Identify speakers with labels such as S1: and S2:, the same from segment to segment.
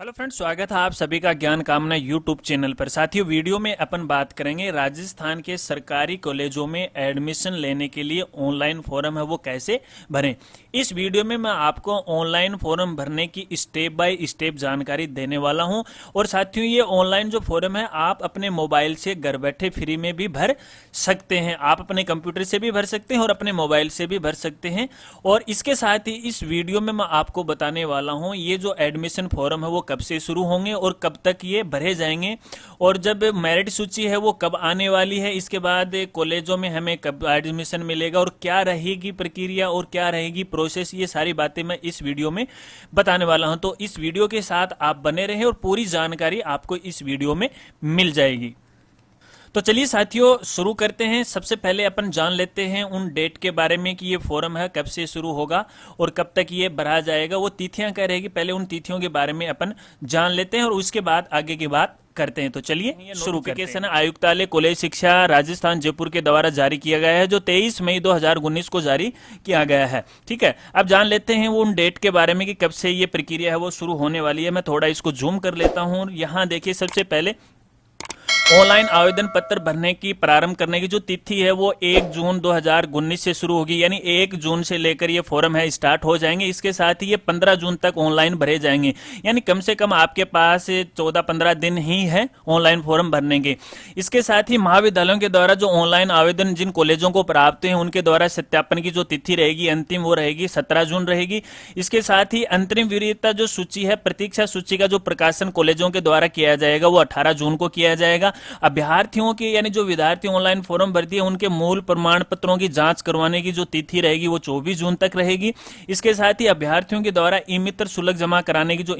S1: Hello friends, स्वागत है आप सभी का ज्ञान कामना यूट्यूब चैनल पर। साथियों, वीडियो में अपन बात करेंगे राजस्थान के सरकारी कॉलेजों में एडमिशन लेने के लिए ऑनलाइन फॉर्म है वो कैसे भरें। इस वीडियो में मैं आपको ऑनलाइन फॉर्म भरने की स्टेप बाय स्टेप जानकारी देने वाला हूं। और साथियों, ये ऑनलाइन जो फॉर्म है आप अपने मोबाइल से घर बैठे फ्री में भी भर सकते हैं। आप अपने कंप्यूटर से भी भर सकते हैं और अपने मोबाइल से भी भर सकते हैं। और इसके साथ ही इस वीडियो में मैं आपको बताने वाला हूं ये जो एडमिशन फॉर्म है वो कब से शुरू होंगे और कब तक ये भरे जाएंगे, और जब मेरिट सूची है वो कब आने वाली है, इसके बाद कॉलेजों में हमें कब एडमिशन मिलेगा और क्या रहेगी प्रक्रिया और क्या रहेगी प्रोसेस, ये सारी बातें मैं इस वीडियो में बताने वाला हूं। तो इस वीडियो के साथ आप बने रहें और पूरी जानकारी आपको इस वीडियो में मिल जाएगी। तो चलिए साथियों, शुरू करते हैं। सबसे पहले अपन जान लेते हैं उन डेट के बारे में कि ये फॉर्म है कब से शुरू होगा और कब तक ये भरा जाएगा। वो तिथियां क्या रहेगी, पहले उन तिथियों के बारे में अपन जान लेते हैं और उसके बाद आगे की बात करते हैं। तो चलिए शुरू करते हैं। आयुक्तालय कॉलेज शिक्षा राजस्थान जयपुर के द्वारा जारी किया गया है, जो 23 मई 2019 को जारी किया गया है। ठीक है, अब जान लेते हैं वो उन डेट के बारे में कि कब से ये प्रक्रिया है वो शुरू होने वाली है। मैं थोड़ा इसको जूम कर लेता हूँ। यहाँ देखिए, सबसे पहले ऑनलाइन आवेदन पत्र भरने की प्रारंभ करने की जो तिथि है वो 1 जून 2019 से शुरू होगी, यानी 1 जून से लेकर ये फॉर्म है स्टार्ट हो जाएंगे। इसके साथ ही ये 15 जून तक ऑनलाइन भरे जाएंगे, यानी कम से कम आपके पास 14-15 दिन ही है ऑनलाइन फॉर्म भरने के। इसके साथ ही महाविद्यालयों के द्वारा जो ऑनलाइन आवेदन जिन कॉलेजों को प्राप्त है उनके द्वारा सत्यापन की जो तिथि रहेगी अंतिम, वो रहेगी 17 जून रहेगी। इसके साथ ही अंतरिम वरीयता जो सूची है, प्रतीक्षा सूची का जो प्रकाशन कॉलेजों के द्वारा किया जाएगा वो 18 जून को किया जाएगा। अभ्यर्थियों के यानी जो विद्यार्थी ऑनलाइन फॉर्म भरती है उनके मूल प्रमाण पत्रों की जांच करवाने की जो तिथि रहेगी वो 24 जून तक रहेगी। इसके साथ ही अभ्यर्थियों के द्वारा ई मित्र शुल्क जमा कराने की जो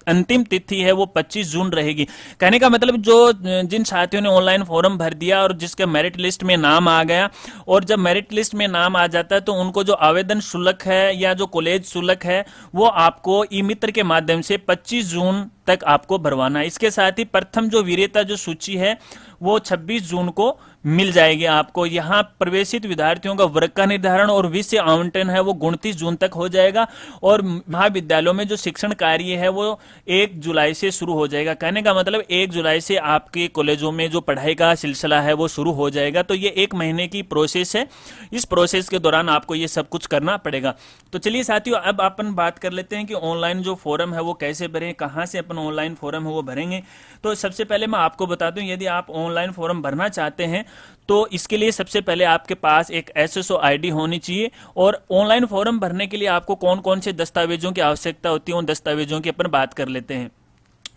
S1: अंतिम तिथि है वो 25 जून रहेगी। कहने का मतलब जो जिन साथियों ने ऑनलाइन फॉर्म भर दिया और जिसके मेरिट लिस्ट में नाम आ गया, और जब मेरिट लिस्ट में नाम आ जाता है तो उनको जो आवेदन शुल्क है या जो कॉलेज शुल्क है वो आपको ई मित्र के माध्यम से 25 जून तक आपको भरवाना है। इसके साथ ही प्रथम जो वरीयता जो सूची है वो 26 जून को मिल जाएगी आपको। यहाँ प्रवेशित विद्यार्थियों का वर्ग का निर्धारण और विषय आवंटन है वो 29 जून तक हो जाएगा, और महाविद्यालयों में जो शिक्षण कार्य है वो 1 जुलाई से शुरू हो जाएगा। कहने का मतलब 1 जुलाई से आपके कॉलेजों में जो पढ़ाई का सिलसिला है वो शुरू हो जाएगा। तो ये 1 महीने की प्रोसेस है। इस प्रोसेस के दौरान आपको ये सब कुछ करना पड़ेगा। तो चलिए साथियों, अब अपन बात कर लेते हैं कि ऑनलाइन जो फॉर्म है वो कैसे भरें, कहाँ से अपन ऑनलाइन फॉर्म है वो भरेंगे। तो सबसे पहले मैं आपको बता दूं, यदि आप ऑनलाइन फॉर्म भरना चाहते हैं तो इसके लिए सबसे पहले आपके पास एक एसएसओ आईडी होनी चाहिए। और ऑनलाइन फॉर्म भरने के लिए आपको कौन कौन से दस्तावेजों की आवश्यकता होती है, उन दस्तावेजों की अपन बात कर लेते हैं।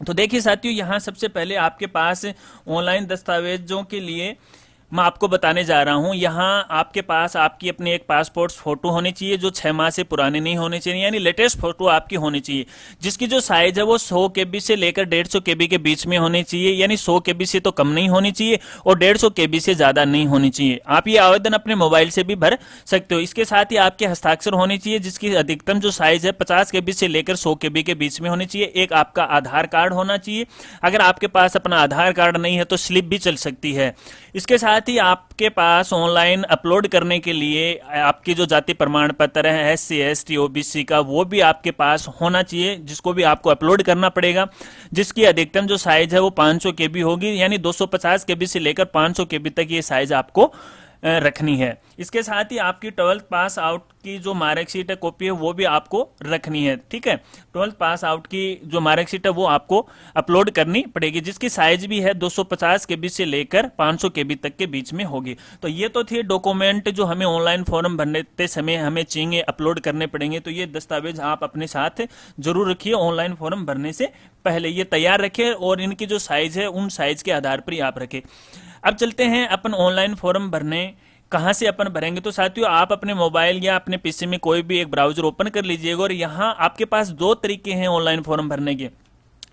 S1: तो देखिए साथियों, यहाँ सबसे पहले आपके पास ऑनलाइन दस्तावेजों के लिए मैं आपको बताने जा रहा हूं। यहाँ आपके पास आपकी अपनी एक पासपोर्ट फोटो होनी चाहिए जो 6 माह से पुरानी नहीं होनी चाहिए, यानी लेटेस्ट फोटो आपकी होनी चाहिए, जिसकी जो साइज है वो 100 केबी से लेकर 150 केबी के बीच में होनी चाहिए, यानी 100 केबी से तो कम नहीं होनी चाहिए और 150 केबी से ज्यादा नहीं होनी चाहिए। आप ये आवेदन अपने मोबाइल से भी भर सकते हो। इसके साथ ही आपके हस्ताक्षर होनी चाहिए, जिसकी अधिकतम जो साइज है 50 केबी से लेकर 100 केबी के बीच में होनी चाहिए। एक आपका आधार कार्ड होना चाहिए, अगर आपके पास अपना आधार कार्ड नहीं है तो स्लिप भी चल सकती है। इसके साथ ही आपके पास ऑनलाइन अपलोड करने के लिए आपकी जो जाति प्रमाण पत्र है SC ST OBC का, वो भी आपके पास होना चाहिए, जिसको भी आपको अपलोड करना पड़ेगा, जिसकी अधिकतम जो साइज है वो 500 केबी होगी, यानी 250 केबी से लेकर 500 केबी तक ये साइज आपको रखनी है। इसके साथ ही आपकी 12th पास आउट की जो मार्कशीट है कॉपी है वो भी आपको रखनी है। ठीक है, 12th पास आउट की जो मार्कशीट है वो आपको अपलोड करनी पड़ेगी, जिसकी साइज भी है 250 केबी से लेकर 500 केबी तक के बीच में होगी। तो ये तो थे डॉक्यूमेंट जो हमें ऑनलाइन फॉर्म भरते समय हमें चाहिए, अपलोड करने पड़ेंगे। तो ये दस्तावेज आप अपने साथ जरूर रखिए ऑनलाइन फॉर्म भरने से पहले, ये तैयार रखिए और इनकी जो साइज है उन साइज के आधार पर ही आप रखें। अब चलते हैं अपन ऑनलाइन फॉर्म भरने कहां से अपन भरेंगे। तो साथियों, आप अपने मोबाइल या अपने पीसी में कोई भी एक ब्राउजर ओपन कर लीजिएगा और यहाँ आपके पास 2 तरीके हैं ऑनलाइन फॉर्म भरने के।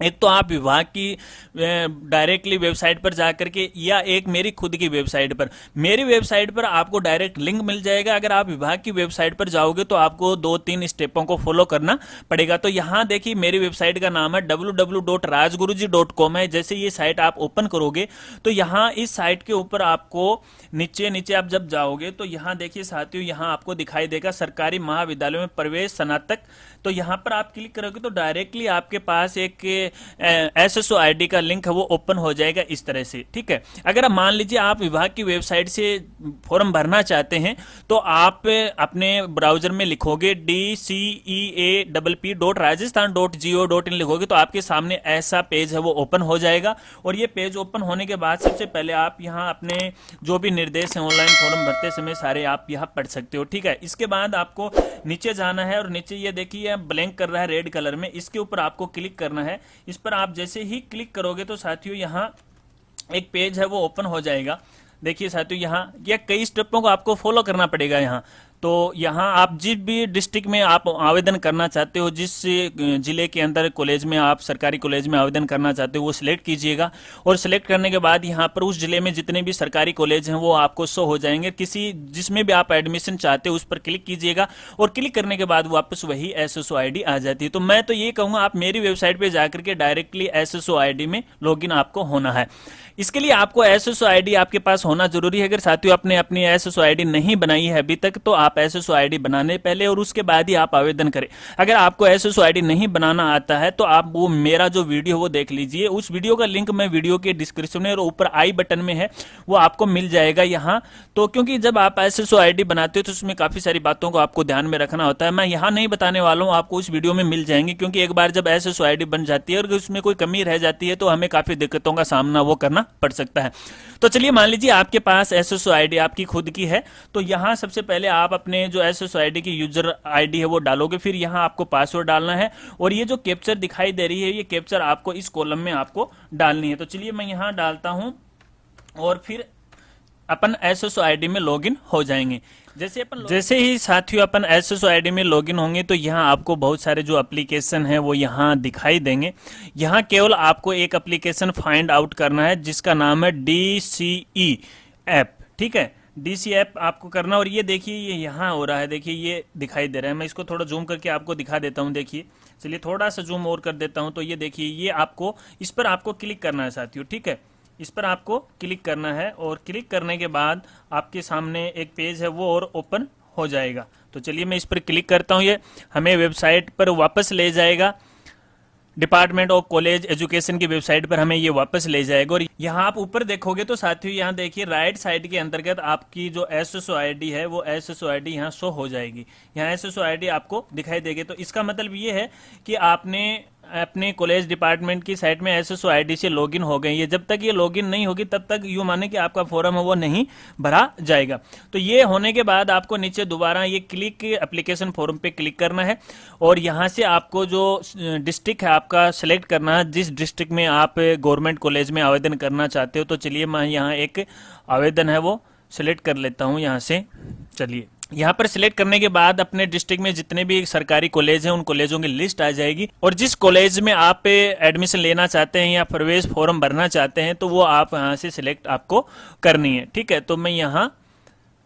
S1: एक तो आप विभाग की डायरेक्टली वेबसाइट पर जाकर के, या एक मेरी खुद की वेबसाइट पर। मेरी वेबसाइट पर आपको डायरेक्ट लिंक मिल जाएगा। अगर आप विभाग की वेबसाइट पर जाओगे तो आपको 2-3 स्टेपों को फॉलो करना पड़ेगा। तो यहाँ देखिए मेरी वेबसाइट का नाम है www.rajguruji.com है। जैसे ये साइट आप ओपन करोगे तो यहाँ इस साइट के ऊपर आपको नीचे नीचे आप जब जाओगे तो यहाँ देखिए साथियों, यहाँ आपको दिखाई देगा सरकारी महाविद्यालयों में प्रवेश स्नातक। तो यहाँ पर आप क्लिक करोगे तो डायरेक्टली आपके पास एक SSO ID का लिंक है वो ओपन हो जाएगा इस तरह से, ठीक है। अगर आप मान लीजिए आप विभाग की वेबसाइट से फॉर्म भरना चाहते हैं तो आप अपने ब्राउजर में लिखोगे DCEAPP.rajasthan.go.in लिखोगे तो आपके सामने ऐसा पेज है वो ओपन हो जाएगा। और ये पेज ओपन होने के बाद सबसे पहले आप यहाँ अपने जो भी निर्देश हैं ऑनलाइन फॉर्म भरते समय सारे आप यहाँ पढ़ सकते हो, ठीक है। इसके बाद आपको नीचे जाना है और नीचे ये देखिए ब्लैंक कर रहा है रेड कलर में, इसके ऊपर आपको क्लिक करना है। इस पर आप जैसे ही क्लिक करोगे तो साथियों यहाँ एक पेज है वो ओपन हो जाएगा। देखिए साथियों यहाँ ये कई स्टेपों को आपको फॉलो करना पड़ेगा। यहाँ तो यहाँ आप जिस भी डिस्ट्रिक्ट में आप आवेदन करना चाहते हो, जिस जिले के अंदर कॉलेज में आप सरकारी कॉलेज में आवेदन करना चाहते हो वो सिलेक्ट कीजिएगा। और सिलेक्ट करने के बाद यहाँ पर उस जिले में जितने भी सरकारी कॉलेज हैं वो आपको शो हो जाएंगे। किसी जिसमें भी आप एडमिशन चाहते हो उस पर क्लिक कीजिएगा और क्लिक करने के बाद वापस वही SSO ID आ जाती है। तो मैं तो ये कहूँगा आप मेरी वेबसाइट पर जाकर के डायरेक्टली SSO ID में लॉगिन आपको होना है। इसके लिए आपको SSO ID आपके पास होना जरूरी है। अगर साथियों आपने अपनी SSO ID नहीं बनाई है अभी तक तो आप SSO ID बनाने पहले और उसके बाद ही आप आवेदन करें। अगर आपको SSO ID नहीं बनाना आता है तो आप वो मेरा जो वीडियो वो देख लीजिए। उस वीडियो का लिंक मैं वीडियो के डिस्क्रिप्शन में और ऊपर आई बटन में है वो आपको मिल जाएगा यहाँ। तो क्योंकि जब आप SSO ID बनाते हो तो उसमें काफी सारी बातों को आपको ध्यान में रखना होता है। मैं यहाँ नहीं बताने वाला हूँ, आपको उस वीडियो में मिल जाएंगे। क्योंकि एक बार जब SSO ID बन जाती है और उसमें कोई कमी रह जाती है तो हमें काफी दिक्कतों का सामना वो करना पड़ सकता है। तो चलिए मान लीजिए आपके पास SSO ID आपकी खुद की है तो यहाँ सबसे पहले आप अपने जो SSO ID की यूजर ID है वो डालोगे। फिर यहाँ आपको पासवर्ड डालना है और ये जो कैप्चर दिखाई दे रही है ये कैप्चर आपको इस कॉलम में आपको डालनी है। तो चलिए मैं यहाँ डालता हूँ और फिर अपन SSO ID में लॉगिन हो जाएंगे। जैसे ही साथियों अपन SSO ID में लॉगिन होंगे तो यहाँ आपको बहुत सारे जो एप्लीकेशन है वो यहाँ दिखाई देंगे। यहाँ केवल आपको एक एप्लीकेशन फाइंड आउट करना है जिसका नाम है DCE ऐप, ठीक है। DC ऐप आपको करना और ये देखिए ये यहाँ हो रहा है, देखिए ये दिखाई दे रहा है। मैं इसको थोड़ा जूम करके आपको दिखा देता हूँ। देखिए चलिए थोड़ा सा जूम और कर देता हूँ। तो ये देखिए ये आपको इस पर आपको क्लिक करना है साथियों, ठीक है। इस पर आपको क्लिक करना है और क्लिक करने के बाद आपके सामने एक पेज है वो और ओपन हो जाएगा। तो चलिए मैं इस पर क्लिक करता हूँ। ये हमें वेबसाइट पर वापस ले जाएगा, डिपार्टमेंट ऑफ कॉलेज एजुकेशन की वेबसाइट पर हमें ये वापस ले जाएगा। और यहाँ आप ऊपर देखोगे तो साथियों यहाँ देखिए राइट साइड के अंतर्गत आपकी जो SSO ID है वो SSO ID यहाँ शो हो जाएगी। यहाँ SSO ID आपको दिखाई देगी। तो इसका मतलब ये है कि आपने अपने कॉलेज डिपार्टमेंट की साइट में SSO ID से लॉगिन हो गए। ये जब तक ये लॉगिन नहीं होगी तब तक यूं माने कि आपका फॉर्म है वो नहीं भरा जाएगा। तो ये होने के बाद आपको नीचे दोबारा ये क्लिक एप्लीकेशन फॉर्म पे क्लिक करना है और यहाँ से आपको जो डिस्ट्रिक्ट है आपका सिलेक्ट करना है, जिस डिस्ट्रिक्ट में आप गवर्नमेंट कॉलेज में आवेदन करना चाहते हो। तो चलिए मैं यहाँ एक आवेदन है वो सिलेक्ट कर लेता हूँ यहाँ से। चलिए यहाँ पर सिलेक्ट करने के बाद अपने डिस्ट्रिक्ट में जितने भी सरकारी कॉलेज हैं उन कॉलेजों की लिस्ट आ जाएगी और जिस कॉलेज में आप एडमिशन लेना चाहते हैं या प्रवेश फॉर्म भरना चाहते हैं तो वो आप यहाँ से सिलेक्ट आपको करनी है, ठीक है। तो मैं यहाँ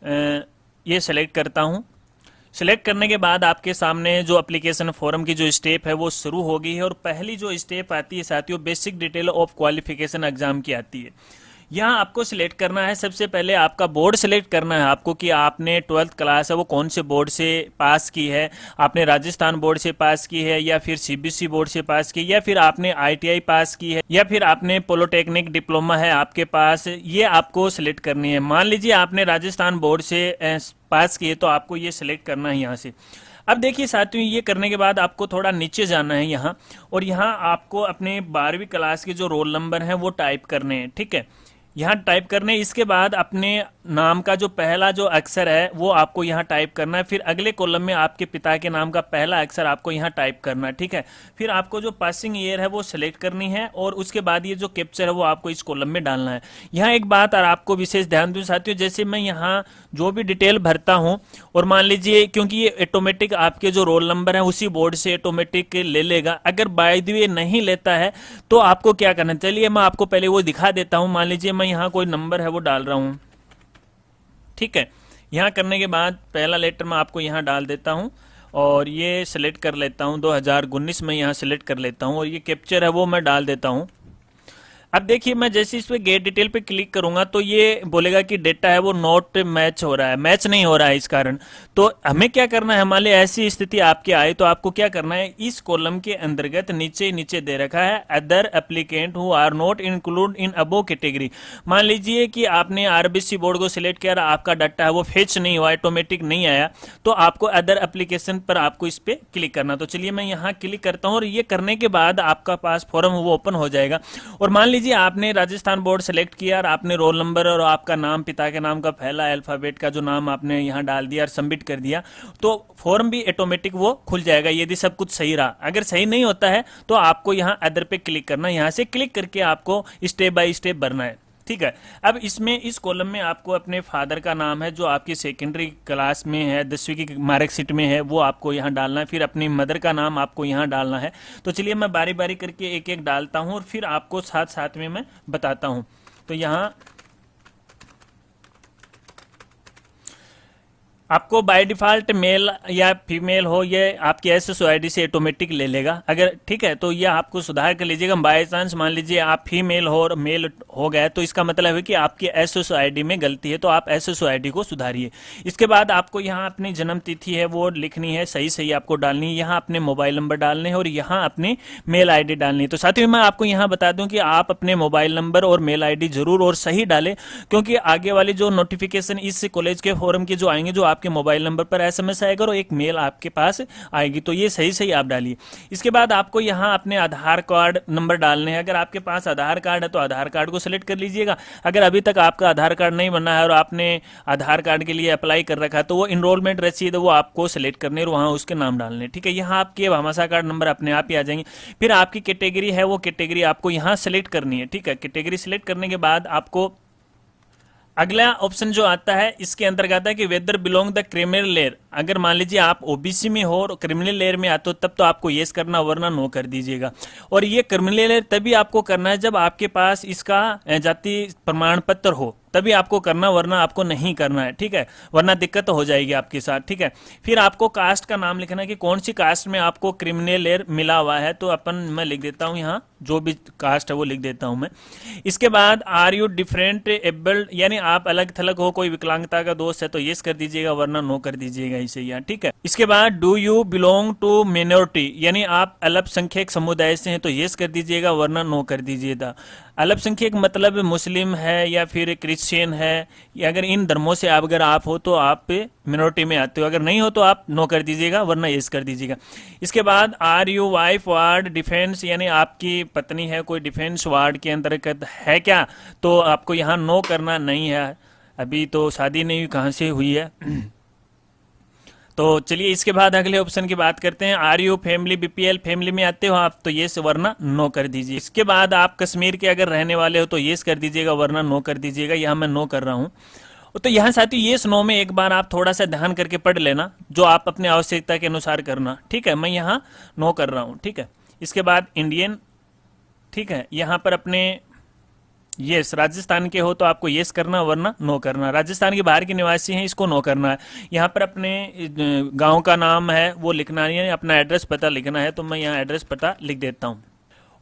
S1: ये सिलेक्ट करता हूँ। सिलेक्ट करने के बाद आपके सामने जो एप्लीकेशन फॉर्म की जो स्टेप है वो शुरू हो गई है और पहली जो स्टेप आती है साथियों basic detail of qualification exam की आती है। यहाँ आपको सिलेक्ट करना है, सबसे पहले आपका बोर्ड सिलेक्ट करना है आपको कि आपने 12th क्लास है वो कौन से बोर्ड से पास की है। आपने राजस्थान बोर्ड से पास की है या फिर CBSE बोर्ड से पास की या फिर आपने ITI पास की है या फिर आपने पॉलिटेक्निक डिप्लोमा है आपके पास, ये आपको सिलेक्ट करनी है। मान लीजिए आपने राजस्थान बोर्ड से पास की है तो आपको ये सिलेक्ट करना है यहाँ से। अब देखिए साथियों ये करने के बाद आपको थोड़ा नीचे जाना है यहाँ और यहाँ आपको अपने 12वीं क्लास के जो रोल नंबर हैं वो टाइप करने हैं, ठीक है। यहाँ टाइप करने, इसके बाद अपने नाम का जो पहला जो अक्षर है वो आपको यहाँ टाइप करना है। फिर अगले कॉलम में आपके पिता के नाम का पहला अक्षर आपको यहाँ टाइप करना है, ठीक है। फिर आपको जो पासिंग ईयर है वो सिलेक्ट करनी है और उसके बाद ये जो कैप्चर है वो आपको इस कॉलम में डालना है। यहाँ एक बात और आपको विशेष ध्यान दूं साथियों, जैसे मैं यहाँ जो भी डिटेल भरता हूँ और मान लीजिए क्योंकि ये ऑटोमेटिक आपके जो रोल नंबर है उसी बोर्ड से ऑटोमेटिक ले लेगा, अगर बाय द वे नहीं लेता है तो आपको क्या करना, चलिए मैं आपको पहले वो दिखा देता हूँ। मान लीजिए मैं यहाँ कोई नंबर है वो डाल रहा हूँ, ठीक है। यहाँ करने के बाद पहला लेटर मैं आपको यहाँ डाल देता हूँ और ये सिलेक्ट कर लेता हूँ 2019 में यहाँ सिलेक्ट कर लेता हूँ और ये कैप्चर है वो मैं डाल देता हूँ। अब देखिए मैं जैसे इस पे गेट डिटेल पे क्लिक करूंगा तो ये बोलेगा कि डेटा है वो नॉट मैच हो रहा है, मैच नहीं हो रहा है इस कारण। तो हमें क्या करना है, मान ली ऐसी स्थिति आपके आए तो आपको क्या करना है, इस कॉलम के अंतर्गत नीचे नीचे दे रखा है other applicant who are not include in above category. मान लीजिए कि आपने आरबीसी बोर्ड को सिलेक्ट किया, आपका डाटा है वो फेच नहीं हुआ, ऑटोमेटिक नहीं आया, तो आपको अदर एप्लीकेशन पर आपको इस पे क्लिक करना। तो चलिए मैं यहाँ क्लिक करता हूँ और ये करने के बाद आपका पास फॉर्म वो ओपन हो जाएगा। और मान लीजिए आपने राजस्थान बोर्ड सेलेक्ट किया और आपने रोल नंबर और आपका नाम, पिता के नाम का पहला अल्फाबेट का जो नाम आपने यहाँ डाल दिया और सबमिट कर दिया, तो फॉर्म भी ऑटोमेटिक वो खुल जाएगा यदि सब कुछ सही रहा। अगर सही नहीं होता है तो आपको यहाँ अदर पे क्लिक करना है, यहाँ से क्लिक करके आपको स्टेप बाय स्टेप भरना है, ठीक है। अब इसमें इस कॉलम में आपको अपने फादर का नाम है जो आपकी सेकेंडरी क्लास में है, 10वीं की मार्कशीट में है, वो आपको यहाँ डालना है। फिर अपनी मदर का नाम आपको यहाँ डालना है। तो चलिए मैं बारी बारी करके एक एक डालता हूँ और फिर आपको साथ साथ में मैं बताता हूँ। तो यहाँ आपको बाय डिफॉल्ट मेल या फीमेल हो ये आपकी SSID से ऑटोमेटिक ले लेगा, अगर ठीक है तो ये आपको सुधार कर लीजिएगा। बाय चांस मान लीजिए आप फीमेल हो और मेल हो गया तो इसका मतलब है कि आपकी SSID में गलती है, तो आप SSID को सुधारिए। इसके बाद आपको यहाँ अपनी जन्म तिथि है वो लिखनी है, सही सही आपको डालनी है। यहाँ अपने मोबाइल नंबर डालने हैं और यहाँ अपने मेल ID डालनी है। तो साथियों मैं आपको यहाँ बता दूं कि आप अपने मोबाइल नंबर और मेल ID जरूर और सही डालें, क्योंकि आगे वाले जो नोटिफिकेशन इस कॉलेज के फॉर्म के जो आएंगे, जो आपके मोबाइल नंबर पर SMS आएगा और एक मेल आपके पास आएगी, तो ये सही सही आप डालिए। इसके बाद आपको यहाँ अपने आधार कार्ड नंबर डालने हैं। अगर आपके पास आधार कार्ड है तो आधार कार्ड को सिलेक्ट कर लीजिएगा। अगर अभी तक आपका आधार कार्ड नहीं बना है और आपने आधार कार्ड के लिए अप्लाई कर रखा है तो वो इनरोलमेंट रसीद वो आपको सिलेक्ट करने और वहां उसके नाम डालने, ठीक है। यहाँ आपके भामाशाह कार्ड नंबर अपने आप ही आ जाएंगे। फिर आपकी कैटेगरी है वो कैटेगरी आपको यहाँ सिलेक्ट करनी है, ठीक है। कैटेगरी सिलेक्ट करने के बाद आपको अगला ऑप्शन जो आता है इसके अंतर्गत आता है कि whether belong the criminal layer. अगर मान लीजिए आप OBC में हो और क्रिमिनल लेयर में आते हो तब तो आपको येस करना, वरना नो कर दीजिएगा। और ये क्रिमिनल लेयर तभी आपको करना है जब आपके पास इसका जाति प्रमाण पत्र हो, तभी आपको करना, वरना आपको नहीं करना है, ठीक है। वरना दिक्कत हो जाएगी आपके साथ, ठीक है। फिर आपको कास्ट का नाम लिखना है कि कौन सी कास्ट में आपको क्रिमिनल लेयर मिला हुआ है। तो मैं लिख देता हूं यहाँ जो भी कास्ट है वो लिख देता हूं मैं। इसके बाद आर यू डिफरेंट एबल्ड, यानी आप अलग थलग हो, कोई विकलांगता का दोष है तो यस कर दीजिएगा, वरना नो कर दीजिएगा इसे यहाँ, ठीक है। इसके बाद do you belong to minority, यानी आप अल्पसंख्यक समुदाय से हैं तो यस कर दीजिएगा, वरना नो कर दीजिएगा। अल्पसंख्यक मतलब मुस्लिम है या फिर क्रिश्चियन है, या अगर इन धर्मों से अगर आप हो तो आप मिनोरिटी में आते हो, अगर नहीं हो तो आप नो कर दीजिएगा, वरना यस कर दीजिएगा। इसके बाद are you wife ward defence, यानी आपकी पत्नी है कोई डिफेंस वार्ड के अंतर्गत है क्या, तो आपको यहाँ नो करना नहीं है। अभी तो शादी नहीं हुई, कहाँ से हुई है। तो चलिए इसके बाद अगले ऑप्शन की बात करते हैं। Are you family BPL family में आते हो आप तो येस, वरना नो कर दीजिए। इसके बाद आप कश्मीर के अगर रहने वाले हो तो येस कर दीजिएगा, वरना नो कर दीजिएगा। यहाँ मैं नो कर रहा हूँ। तो यहाँ साथियों येस नो में एक बार आप थोड़ा सा ध्यान करके पढ़ लेना, जो आप अपनी आवश्यकता के अनुसार करना, ठीक है। मैं यहाँ नो कर रहा हूँ, ठीक है। इसके बाद इंडियन, ठीक है। यहाँ पर अपने यस राजस्थान के हो तो आपको यस करना, वरना नो करना। राजस्थान के बाहर के निवासी हैं इसको नो करना है। यहाँ पर अपने गांव का नाम है वो लिखना है, अपना एड्रेस पता लिखना है, तो मैं यहाँ एड्रेस पता लिख देता हूँ।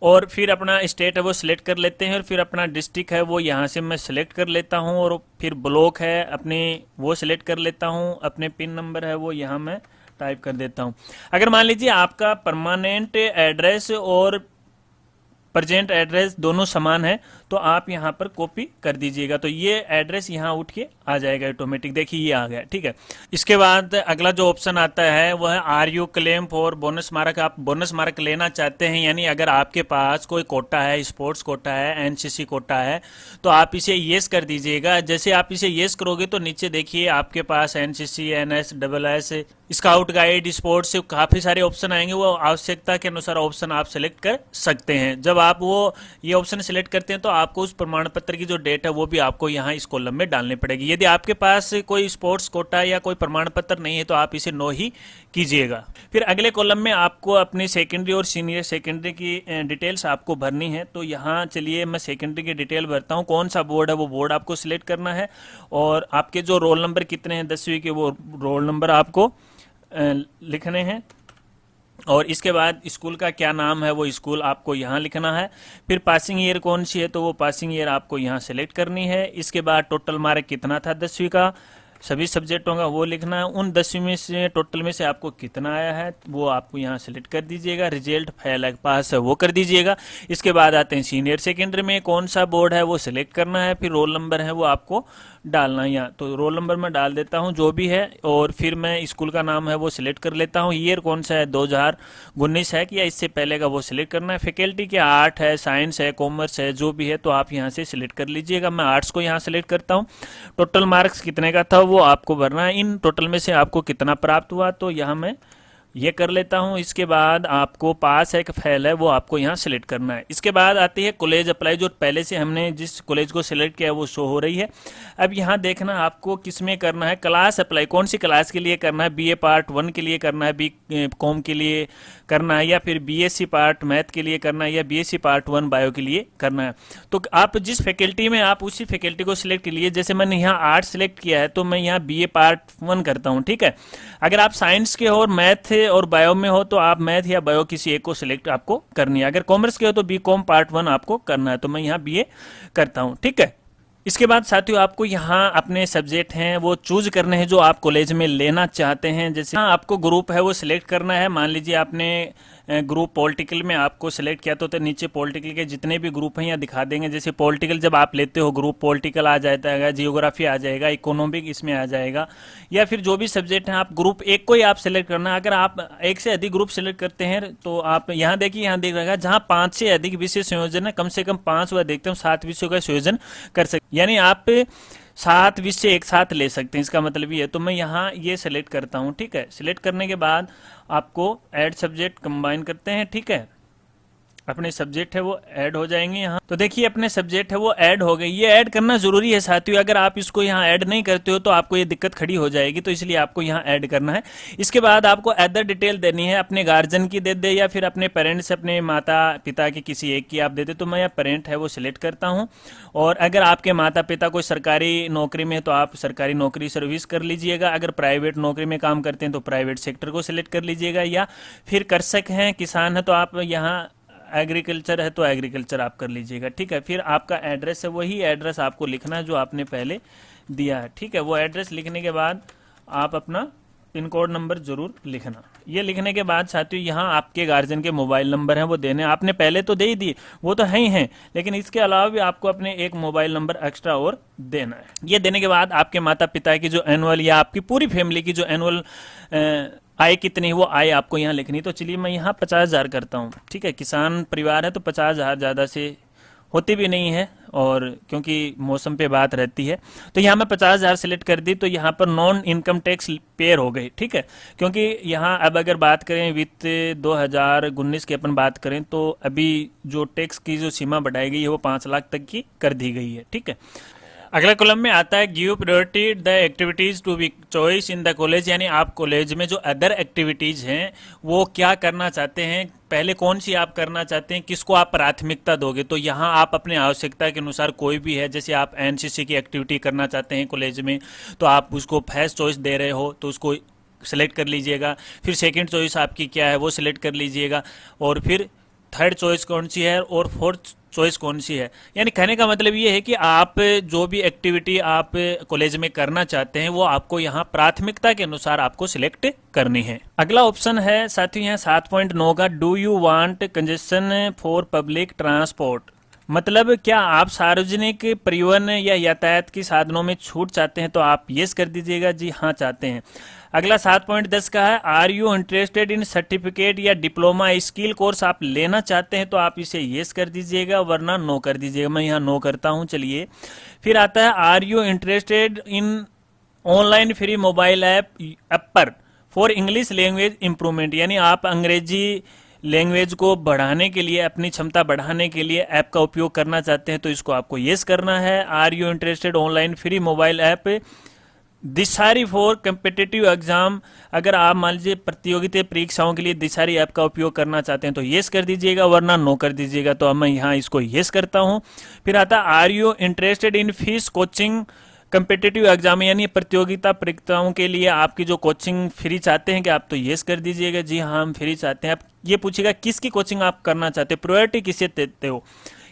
S1: और फिर अपना स्टेट है वो सिलेक्ट कर लेते हैं और फिर अपना डिस्ट्रिक्ट है वो यहाँ से मैं सिलेक्ट कर लेता हूँ और फिर ब्लॉक है अपने वो सिलेक्ट कर लेता हूँ। अपने पिन नंबर है वो यहाँ मैं टाइप कर देता हूँ। अगर मान लीजिए आपका परमानेंट एड्रेस और प्रेजेंट एड्रेस दोनों समान है, तो आप यहाँ पर कॉपी कर दीजिएगा, तो ये एड्रेस यहाँ उठ के आ जाएगा ऑटोमेटिक। देखिए ये आ गया, ठीक है। इसके बाद अगला जो ऑप्शन आता है वह है are you claim for bonus mark. आप बोनस मार्क लेना चाहते हैं, यानी अगर आपके पास कोई कोटा है, स्पोर्ट्स कोटा है, एनसीसी कोटा है, तो आप इसे येस कर दीजिएगा। जैसे आप इसे येस करोगे तो नीचे देखिए आपके पास NCC, NS, double S, scout guide, sports से काफी सारे ऑप्शन आएंगे। वो आवश्यकता के अनुसार ऑप्शन आप सिलेक्ट कर सकते हैं। जब आप वो ये ऑप्शन सिलेक्ट करते हैं तो आपको उस प्रमाण पत्र की जो डेट है वो भी आपको यहाँ इस कॉलम में डालनी पड़ेगी। यदि आपके पास कोई स्पोर्ट्स कोटा या कोई प्रमाण पत्र नहीं है तो आप इसे नो ही कीजिएगा। फिर अगले कॉलम में आपको अपनी सेकेंडरी और सीनियर सेकेंडरी की डिटेल्स आपको भरनी है। तो यहाँ चलिए मैं सेकेंडरी की डिटेल भरता हूँ। कौन सा बोर्ड है वो बोर्ड आपको सिलेक्ट करना है, और आपके जो रोल नंबर कितने हैं 10वीं के, वो रोल नंबर आपको लिखने हैं। और इसके बाद स्कूल का क्या नाम है वो स्कूल आपको यहाँ लिखना है। फिर पासिंग ईयर कौन सी है तो वो पासिंग ईयर आपको यहाँ सेलेक्ट करनी है। इसके बाद टोटल मार्क कितना था 10वीं का सभी सब्जेक्टों का वो लिखना है। उन 10वीं में से टोटल में से आपको कितना आया है वो आपको यहाँ सेलेक्ट कर दीजिएगा। रिजल्ट फेल पास है वो कर दीजिएगा। इसके बाद आते हैं सीनियर सेकेंडरी में कौन सा बोर्ड है वो सिलेक्ट करना है। फिर रोल नंबर है वो आपको डालना है यहाँ, तो रोल नंबर मैं डाल देता हूँ जो भी है। और फिर मैं स्कूल का नाम है वो सिलेक्ट कर लेता हूँ। ईयर कौन सा है 2019 है कि या इससे पहले का वो सिलेक्ट करना है। फैकल्टी के आर्ट है, साइंस है, कॉमर्स है, जो भी है तो आप यहाँ से सिलेक्ट कर लीजिएगा। मैं आर्ट्स को यहाँ सिलेक्ट करता हूँ। टोटल मार्क्स कितने का था वो आपको भरना है। इन टोटल में से आपको कितना प्राप्त हुआ तो यहाँ मैं ये कर लेता हूं। इसके बाद आपको पास है कि फेल है वो आपको यहाँ सिलेक्ट करना है। इसके बाद आती है कॉलेज अप्लाई, जो पहले से हमने जिस कॉलेज को सिलेक्ट किया है वो शो हो रही है। अब यहाँ देखना आपको किस में करना है। क्लास अप्लाई कौन सी क्लास के लिए करना है, बीए पार्ट 1 के लिए करना है, बी कॉम के लिए करना है, या फिर बीएससी पार्ट मैथ के लिए करना है, या बीएससी पार्ट 1 बायो के लिए करना है। तो आप जिस फैकल्टी में आप उसी फैकल्टी को सिलेक्ट कीजिए। जैसे मैंने यहाँ आर्ट सिलेक्ट किया है तो मैं यहाँ बीए पार्ट 1 करता हूँ, ठीक है। अगर आप साइंस के हो और मैथ और बायो में हो तो आप मैथ या बायो किसी एक को सिलेक्ट आपको करनी है। अगर कॉमर्स के हो तो बी कॉम पार्ट 1 आपको करना है, तो मैं यहाँ बीए करता हूँ, ठीक है। इसके बाद साथियों आपको यहाँ अपने सब्जेक्ट हैं वो चूज करने हैं जो आप कॉलेज में लेना चाहते हैं। जैसे आपको ग्रुप है वो सिलेक्ट करना है। मान लीजिए आपने ग्रुप पॉलिटिकल में आपको सिलेक्ट किया तो नीचे पॉलिटिकल के जितने भी ग्रुप हैं यहाँ दिखा देंगे। जैसे पॉलिटिकल जब आप लेते हो ग्रुप पॉलिटिकल आ जाता है, जियोग्राफी आ जाएगा, इकोनॉमिक इसमें आ जाएगा, या फिर जो भी सब्जेक्ट हैं आप ग्रुप एक को ही आप सिलेक्ट करना है। अगर आप एक से अधिक ग्रुप सिलेक्ट करते हैं तो आप यहाँ देखिए, यहाँ देख रहा है जहाँ 5 से अधिक विषय संयोजन है, कम से कम 5 व अधिकतम 7 विषयों का संयोजन कर सकते, यानी आप 7 विषय एक साथ ले सकते हैं, इसका मतलब ये है। तो मैं यहाँ ये सिलेक्ट करता हूँ, ठीक है। सिलेक्ट करने के बाद आपको ऐड सब्जेक्ट कंबाइन करते हैं, ठीक है। अपने सब्जेक्ट है वो ऐड हो जाएंगे यहाँ। तो देखिए अपने सब्जेक्ट है वो ऐड हो गए। ये ऐड करना जरूरी है साथियों। अगर आप इसको यहाँ ऐड नहीं करते हो तो आपको ये दिक्कत खड़ी हो जाएगी, तो इसलिए आपको यहाँ ऐड करना है। इसके बाद आपको अदर डिटेल देनी है। अपने गार्जियन की दे दे या फिर अपने पेरेंट्स, अपने माता पिता की किसी एक की आप दे दे। तो मैं यहाँ पेरेंट है वो सिलेक्ट करता हूँ। और अगर आपके माता पिता कोई सरकारी नौकरी में है तो आप सरकारी नौकरी सर्विस कर लीजिएगा। अगर प्राइवेट नौकरी में काम करते हैं तो प्राइवेट सेक्टर को सिलेक्ट कर लीजिएगा। या फिर कृषक हैं, किसान है तो आप यहाँ एग्रीकल्चर है तो एग्रीकल्चर आप कर लीजिएगा, ठीक है। फिर आपका एड्रेस है वही एड्रेस आपको लिखना है जो आपने पहले दिया है, ठीक है। वो एड्रेस लिखने के बाद आप अपना पिन कोड नंबर जरूर लिखना। ये लिखने के बाद साथियों यहाँ आपके गार्जियन के मोबाइल नंबर हैं वो देने। आपने पहले तो दे ही दिए, वो तो है ही हैं, लेकिन इसके अलावा भी आपको अपने एक मोबाइल नंबर एक्स्ट्रा और देना है। ये देने के बाद आपके माता पिता की जो एनुअल या आपकी पूरी फैमिली की जो एनुअल आय कितनी वो आय आपको यहाँ लिखनी। तो चलिए मैं यहाँ 50,000 करता हूँ, ठीक है। किसान परिवार है तो 50,000 ज़्यादा से होती भी नहीं है, और क्योंकि मौसम पे बात रहती है तो यहाँ मैं 50,000 सेलेक्ट कर दी। तो यहाँ पर नॉन इनकम टैक्स पेयर हो गई, ठीक है। क्योंकि यहाँ अब अगर बात करें वित्त 2019 की अपन बात करें तो अभी जो टैक्स की जो सीमा बढ़ाई गई है वो 5 लाख तक की कर दी गई है, ठीक है। अगला कॉलम में आता है give priority the activities to be choice in the college, यानी आप कॉलेज में जो अदर एक्टिविटीज हैं वो क्या करना चाहते हैं, पहले कौन सी आप करना चाहते हैं, किसको आप प्राथमिकता दोगे। तो यहाँ आप अपने आवश्यकता के अनुसार कोई भी है, जैसे आप एनसीसी की एक्टिविटी करना चाहते हैं कॉलेज में तो आप उसको फर्स्ट चॉइस दे रहे हो तो उसको सिलेक्ट कर लीजिएगा। फिर सेकेंड चॉइस आपकी क्या है वो सिलेक्ट कर लीजिएगा। और फिर थर्ड चॉइस कौन सी है और फोर्थ चॉइस कौन सी है। यानी कहने का मतलब ये है कि आप जो भी एक्टिविटी आप कॉलेज में करना चाहते हैं वो आपको यहाँ प्राथमिकता के अनुसार आपको सिलेक्ट करनी है। अगला ऑप्शन है साथियों यहाँ 7.9 का, do you want congestion for public transport. मतलब क्या आप सार्वजनिक परिवहन या यातायात के साधनों में छूट चाहते हैं, तो आप यस कर दीजिएगा, जी हाँ चाहते हैं। अगला 7.10 का है, are you interested in certificate या डिप्लोमा स्किल कोर्स आप लेना चाहते हैं, तो आप इसे यस कर दीजिएगा, वरना नो कर दीजिएगा। मैं यहाँ नो करता हूँ। चलिए फिर आता है, are you interested in online free mobile app पर फॉर इंग्लिश लैंग्वेज इंप्रूवमेंट। यानी आप अंग्रेजी लैंग्वेज को बढ़ाने के लिए, अपनी क्षमता बढ़ाने के लिए ऐप का उपयोग करना चाहते हैं, तो इसको आपको यस करना है। Are you interested online free mobile app दिसारी फॉर कम्पिटिटिव एग्जाम। अगर आप मान लीजिए प्रतियोगिता परीक्षाओं के लिए दिसारी ऐप का उपयोग करना चाहते हैं तो यस कर दीजिएगा, वरना नो कर दीजिएगा। तो अब मैं यहाँ इसको यस करता हूँ। फिर आता है, are you interested in fees coaching competitive exam. यानी प्रतियोगिता परीक्षाओं के लिए आपकी जो कोचिंग फ्री चाहते हैं कि आप, तो यस कर दीजिएगा, जी हाँ हम फ्री चाहते हैं। आप ये पूछेगा किसकी कोचिंग आप करना चाहते हैं, प्रायोरिटी किसे देते हो।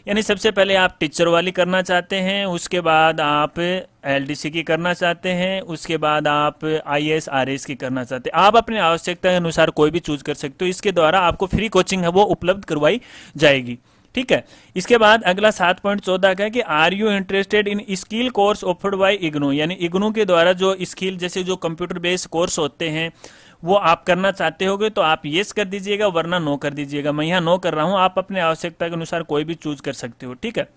S1: यानी सबसे पहले आप टीचर वाली करना चाहते हैं, उसके बाद आप एलडीसी की करना चाहते हैं, उसके बाद आप आईएएस आरएएस की करना चाहते हैं। आप अपनी आवश्यकता के अनुसार कोई भी चूज कर सकते हो। इसके द्वारा आपको फ्री कोचिंग है वो उपलब्ध करवाई जाएगी। ठीक है। इसके बाद अगला 7.14 का है कि are you interested in skill course offered by IGNOU. यानी इग्नू के द्वारा जो स्किल जैसे जो कंप्यूटर बेस्ड कोर्स होते हैं वो आप करना चाहते होगे, तो आप यस कर दीजिएगा, वरना नो कर दीजिएगा। मैं यहाँ नो कर रहा हूँ, आप अपने आवश्यकता के अनुसार कोई भी चूज कर सकते हो। ठीक है।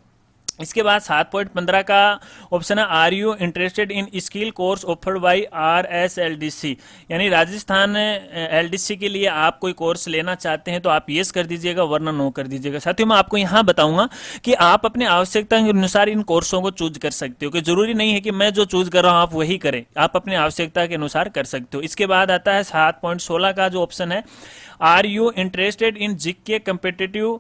S1: इसके बाद 7.15 का ऑप्शन है, are you interested in skill course offered by RSLDC। यानी राजस्थान एलडीसी के लिए आप कोई कोर्स लेना चाहते हैं, तो आप यस कर दीजिएगा, वरना नो कर दीजिएगा। साथियों मैं आपको यहाँ बताऊंगा कि आप अपने आवश्यकता के अनुसार इन कोर्सों को चूज कर सकते हो, कि जरूरी नहीं है कि मैं जो चूज कर रहा हूँ आप वही करें, आप अपनी आवश्यकता के अनुसार कर सकते हो। इसके बाद आता है 7.16 का जो ऑप्शन है, are you interested in GK competitive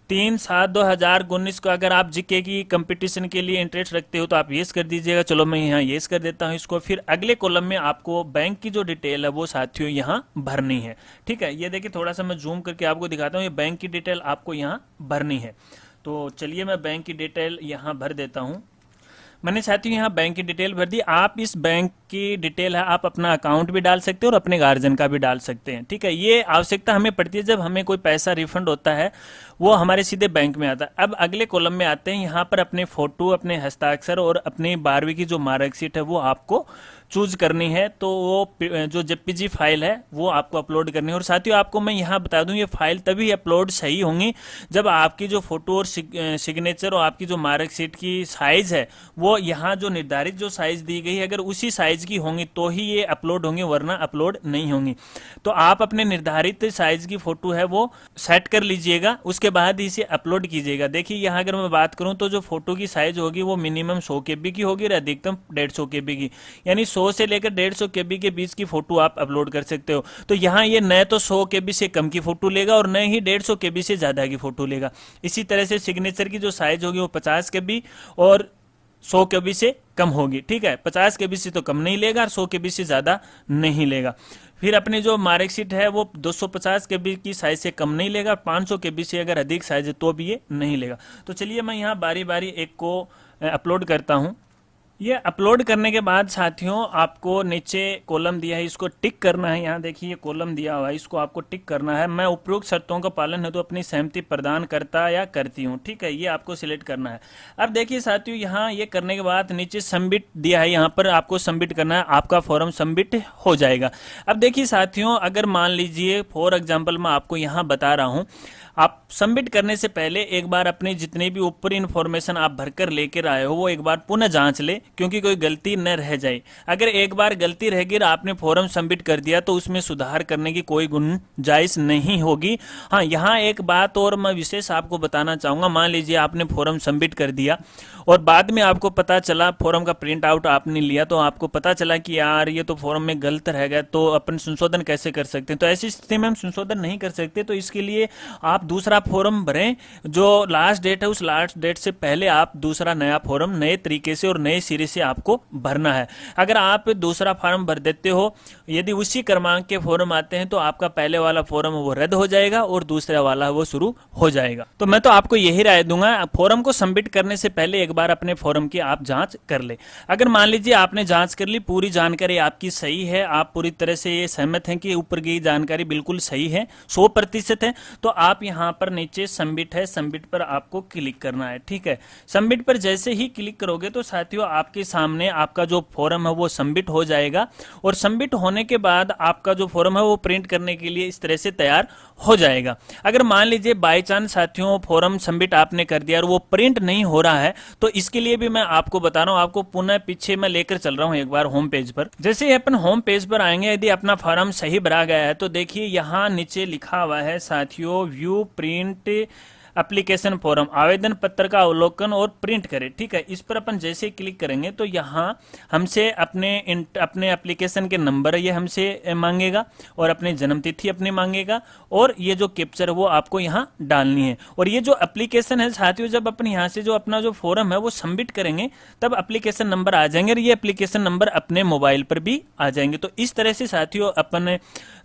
S1: 3/7/2019 को। अगर आप जीके की कंपटीशन के लिए इंटरेस्ट रखते हो तो आप यस कर दीजिएगा। चलो मैं यहाँ यस कर देता हूँ इसको। फिर अगले कॉलम में आपको बैंक की जो डिटेल है वो साथियों यहाँ भरनी है। ठीक है। ये देखिए थोड़ा सा मैं जूम करके आपको दिखाता हूँ, ये बैंक की डिटेल आपको यहाँ भरनी है। तो चलिए मैं बैंक की डिटेल यहाँ भर देता हूँ। मैंने साथियों यहाँ बैंक की डिटेल भर दी। आप इस बैंक की डिटेल है, आप अपना अकाउंट भी डाल सकते हैं और अपने गार्जियन का भी डाल सकते हैं। ठीक है। ये आवश्यकता हमें पड़ती है जब हमें कोई पैसा रिफंड होता है, वो हमारे सीधे बैंक में आता है। अब अगले कॉलम में आते हैं, यहाँ पर अपने फोटो, अपने हस्ताक्षर और अपनी 12वीं की जो मार्कशीट है वो आपको चूज करनी है। तो वो जो जेपीजी फाइल है वो आपको अपलोड करनी है। और साथियों आपको मैं यहाँ बता दूं, ये फाइल तभी अपलोड सही होंगी जब आपकी जो फोटो और सिग्नेचर और आपकी जो मार्कशीट की साइज है वो यहाँ जो निर्धारित जो साइज दी गई है अगर उसी साइज की होंगी तो ही ये अपलोड होंगे, वरना अपलोड नहीं होंगी। तो आप अपने निर्धारित साइज की फोटो है वो सेट कर लीजिएगा, उसके बाद इसे अपलोड कीजिएगा। देखिए यहाँ अगर मैं बात करूं तो जो फोटो की साइज होगी वो मिनिमम 100 KB की होगी और अधिकतम 150 KB की। यानी 100 से लेकर 150 KB के बीच की फोटो आप अपलोड कर सकते हो। तो यहाँ ये न तो 100 KB से कम की फोटो लेगा और न ही 150 KB से ज्यादा की फोटो लेगा। इसी तरह से सिग्नेचर की जो साइज होगी वो 50 KB और 100 KB से कम होगी। ठीक है। 50 KB से तो कम नहीं लेगा और 100 KB से ज्यादा नहीं लेगा। फिर अपनी जो मार्कशीट है वो 250 KB की साइज से कम नहीं लेगा, 500 KB से अगर अधिक साइज है तो भी ये नहीं लेगा। तो चलिए मैं यहाँ बारी बारी एक को अपलोड करता हूँ। ये अपलोड करने के बाद साथियों आपको नीचे कॉलम दिया है, इसको टिक करना है। यहाँ देखिए कॉलम दिया हुआ है, इसको आपको टिक करना है। मैं उपरोक्त शर्तों का पालन है तो अपनी सहमति प्रदान करता या करती हूँ। ठीक है। ये आपको सिलेक्ट करना है। अब देखिए साथियों यहाँ ये करने के बाद नीचे सबमिट दिया है, यहाँ पर आपको सबमिट करना है, आपका फॉर्म सबमिट हो जाएगा। अब देखिए साथियों अगर मान लीजिए फॉर एग्जाम्पल मैं आपको यहाँ बता रहा हूँ, आप सबमिट करने से पहले एक बार अपनी जितने भी ऊपर इन्फॉर्मेशन आप भरकर लेकर आए हो वो एक बार पुनः जांच ले, क्योंकि कोई गलती न रह जाए। अगर एक बार गलती रह गई और आपने फॉर्म सबमिट कर दिया तो उसमें सुधार करने की कोई गुंजाइश नहीं होगी। हाँ, यहाँ एक बात और मैं विशेष आपको बताना चाहूंगा। मान लीजिए आपने फॉर्म सबमिट कर दिया और बाद में आपको पता चला, फॉर्म का प्रिंट आउट आपने लिया तो आपको पता चला कि यार ये तो फॉर्म में गलत रह गया, तो अपन संशोधन कैसे कर सकते हैं। तो ऐसी स्थिति में हम संशोधन नहीं कर सकते। तो इसके लिए आप दूसरा फॉर्म भरें, जो लास्ट डेट है उस लास्ट डेट से पहले आप दूसरा नया फॉर्म नए तरीके से और नए सिरे से आपको भरना है। अगर आप दूसरा फॉर्म भर देते हो, यदि उसी क्रमांक के फॉर्म आते हैं तो आपका पहले वाला फॉर्म वो रद्द हो जाएगा और दूसरा वाला वो शुरू हो जाएगा। तो मैं तो आपको यही राय दूंगा, फॉर्म को सबमिट करने से पहले एक बार अपने फॉर्म की आप जांच कर ले। अगर मान लीजिए आपने जांच कर ली, पूरी जानकारी आपकी सही है, आप पूरी तरह से ये सहमत हैं कि ऊपर की जानकारी बिल्कुल सही है, 100% है, तो आप यहां पर नीचे सबमिट है, सबमिट पर आपको क्लिक करना है। ठीक है, सबमिट पर जैसे ही क्लिक करोगे तो साथियों आपके सामने आपका जो फॉर्म है वो सबमिट हो जाएगा और सबमिट होने के बाद आपका जो फॉर्म है वो प्रिंट करने के लिए इस तरह से तैयार हो जाएगा। अगर मान लीजिए बाय चांस साथियों फॉर्म सबमिट आपने कर दिया और वो प्रिंट नहीं हो रहा है, तो इसके लिए भी मैं आपको बता रहा हूं, आपको पुनः पीछे मैं लेकर चल रहा हूं एक बार होम पेज पर। जैसे ही अपन होम पेज पर आएंगे, यदि अपना फॉर्म सही भरा गया है तो देखिए यहां नीचे लिखा हुआ है साथियों, व्यू प्रिंट एप्लीकेशन फॉर्म, आवेदन पत्र का अवलोकन और प्रिंट करें। ठीक है, इस पर अपन जैसे ही क्लिक करेंगे तो यहाँ हमसे अपने एप्लीकेशन के नंबर ये हमसे मांगेगा और अपनी जन्म तिथि अपनी मांगेगा और ये जो कैप्चर वो आपको यहाँ डालनी है। और ये जो एप्लीकेशन है साथियों, जब अपन यहाँ से जो अपना जो फॉर्म है वो सबमिट करेंगे तब एप्लीकेशन नंबर आ जाएंगे और ये एप्लीकेशन नंबर अपने मोबाइल पर भी आ जाएंगे। तो इस तरह से साथियों अपन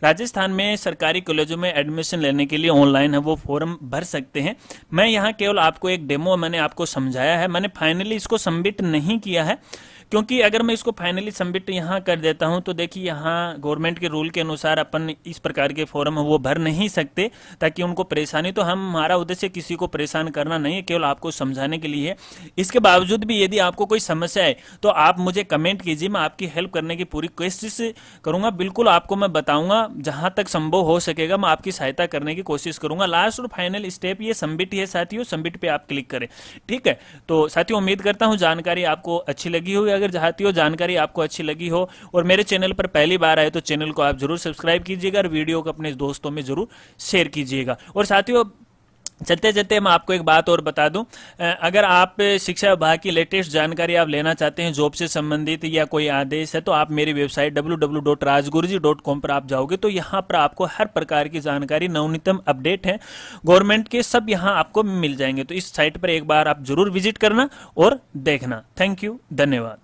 S1: राजस्थान में सरकारी कॉलेजों में एडमिशन लेने के लिए ऑनलाइन है वो फॉर्म भर सकते हैं। मैं यहाँ केवल आपको एक डेमो मैंने आपको समझाया है, मैंने फाइनली इसको सबमिट नहीं किया है, क्योंकि अगर मैं इसको फाइनली सबमिट यहाँ कर देता हूँ तो देखिए यहाँ गवर्नमेंट के रूल के अनुसार अपन इस प्रकार के फॉर्म वो भर नहीं सकते ताकि उनको परेशानी, तो हमारा उद्देश्य किसी को परेशान करना नहीं है, केवल आपको समझाने के लिए है। इसके बावजूद भी यदि आपको कोई समस्या है तो आप मुझे कमेंट कीजिए, मैं आपकी हेल्प करने की पूरी कोशिश करूंगा। बिल्कुल आपको मैं बताऊंगा, जहां तक संभव हो सकेगा मैं आपकी सहायता करने की कोशिश करूंगा। लास्ट और फाइनल स्टेप ये सबमिट है साथियों, सबमिट पे आप क्लिक करें। ठीक है, तो साथियों उम्मीद करता हूं जानकारी आपको अच्छी लगी होगी। अगर चाहती हो जानकारी आपको अच्छी लगी हो और मेरे चैनल पर पहली बार आए तो चैनल को आप जरूर सब्सक्राइब कीजिएगा और वीडियो को अपने दोस्तों में जरूर शेयर कीजिएगा। और साथियों चलते चलते मैं आपको एक बात और बता दूं, अगर आप शिक्षा विभाग की लेटेस्ट जानकारी आप लेना चाहते हैं जॉब से संबंधित या कोई आदेश है तो आप मेरी वेबसाइट www.rajguruji.com पर आप जाओगे तो यहां पर आपको हर प्रकार की जानकारी, नवनीतम अपडेट है गवर्नमेंट के, सब यहां आपको मिल जाएंगे। तो इस साइट पर एक बार आप जरूर विजिट करना और देखना। थैंक यू, धन्यवाद।